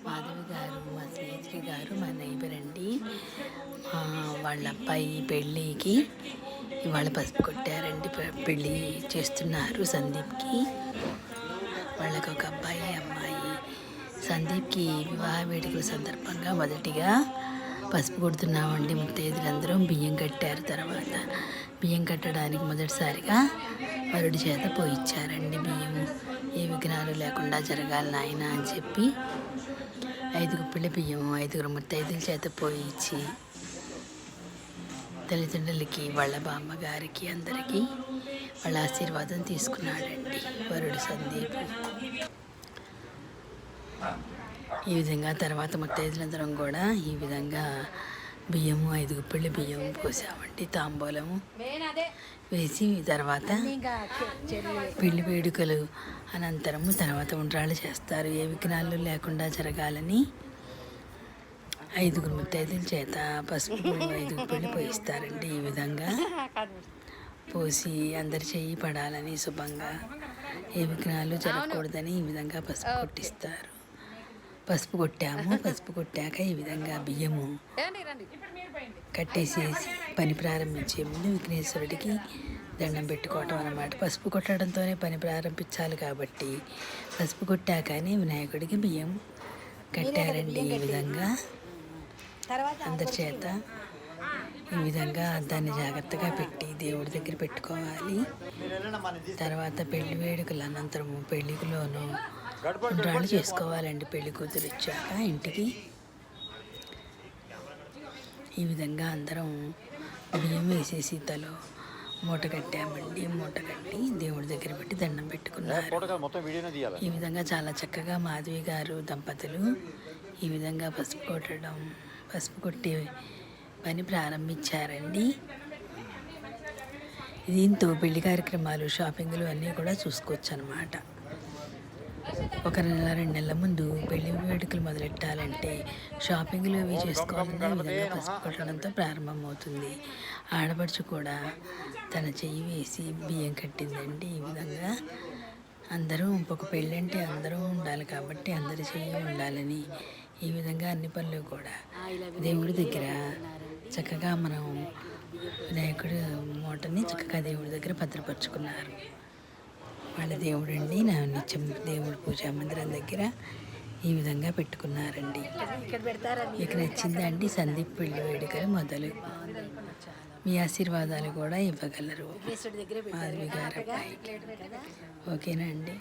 మాధవి గారు మా స్నేహితుడి గారు మా నైబర్ అండి. వాళ్ళ అబ్బాయి పెళ్ళికి ఇవాళ పసుపు కొట్టారండి. పెళ్ళి చేస్తున్నారు సందీప్కి. వాళ్ళకి ఒక అబ్బాయి అమ్మాయి. సందీప్కి వివాహ వేడుకల సందర్భంగా మొదటిగా పసుపు కొడుతున్నామండి. ముత్తైదులందరూ బియ్యం కట్టారు. తర్వాత బియ్యం కట్టడానికి మొదటిసారిగా వరుడి చేత పోయిచ్చారండి బియ్యము. ఏ విఘ్నాలు లేకుండా జరగాలి నాయన అని చెప్పి 5 గుప్పిళ్ళ బియ్యము 5 ముత్తైదుల చేత పోయిచ్చి తల్లిదండ్రులకి వాళ్ళ బామ్మగారికి అందరికీ వాళ్ళ ఆశీర్వాదం తీసుకున్నాడండి వరుడు సందీప్. ఈ విధంగా తర్వాత ముత్తైదులందరం కూడా ఈ విధంగా బియ్యము 5 గుప్పిళ్ళ బియ్యం పోసామండి. తాంబూలము వేసి తర్వాత పెళ్లి వేడుకలు అనంతరము తర్వాత ఉండ్రాళ్ళు చేస్తారు. ఏ విఘ్నాలు లేకుండా జరగాలని 5 ముత్తైదుల చేత పసుపు 5 గుప్పిళ్ళు పోయిస్తారండి. ఈ విధంగా పోసి అందరి చెయ్యి పడాలని శుభంగా ఏ విఘ్నాలు జరగకూడదని ఈ విధంగా పసుపు కొట్టిస్తారు. పసుపు కొట్టాము. పసుపు కొట్టాక ఈ విధంగా బియ్యము కట్టేసేసి పని ప్రారంభించే ముందు విఘ్నేశ్వరుడికి దండం పెట్టుకోవటం అన్నమాట. పసుపు కొట్టడంతోనే పని ప్రారంభించాలి కాబట్టి పసుపు కొట్టాకనే వినాయకుడికి బియ్యం కట్టారండి. ఈ విధంగా అందరి చేత ఈ విధంగా దాన్ని జాగ్రత్తగా పెట్టి దేవుడి దగ్గర పెట్టుకోవాలి. తర్వాత పెళ్లి వేడుకల అనంతరము పెళ్లిలోనూ ఉండ్రాళ్ళు చేసుకోవాలండి. పెళ్లి కూతురు ఇచ్చాక ఇంటికి ఈ విధంగా అందరం బియ్యం వేసేసి తలో మూట కట్టామండి. మూట కట్టి దేవుడి దగ్గర పెట్టి దండం పెట్టుకున్నారు. ఈ విధంగా చాలా చక్కగా మాధవి గారు దంపతులు ఈ విధంగా పసుపు కొట్టి పని ప్రారంభించారండి. దీంతో పెళ్లి కార్యక్రమాలు షాపింగ్లు అన్నీ కూడా చూసుకోవచ్చు అన్నమాట. 1 నెల 2 నెలల ముందు పెళ్లి వేడుకలు మొదలెట్టాలంటే షాపింగ్లు అవి చేసుకోవాలన్న విధంగా పసుపు కొట్టడంతో ప్రారంభమవుతుంది. ఆడపడుచు కూడా తన చెయ్యి వేసి బియ్యం కట్టిందండి. ఈ విధంగా అందరూ ఒక పెళ్ళంటే అందరూ ఉండాలి కాబట్టి అందరి చెయ్యి ఉండాలని ఈ విధంగా అన్ని పనులు కూడా దేవుడి దగ్గర చక్కగా మనం వినాయకుడి మూటని చక్కగా దేవుడి దగ్గర భద్రపరుచుకున్నారు. వాళ్ళ దేవుడు అండి నా నిత్యం దేవుడి పూజా మందిరం దగ్గర ఈ విధంగా పెట్టుకున్నారండి. మీకు నచ్చిందా అండి? సందీప్ పెళ్లి వేడుకలు మొదలు. మీ ఆశీర్వాదాలు కూడా ఇవ్వగలరు మాధవి గారు అబ్బాయికి. ఓకేనా అండి?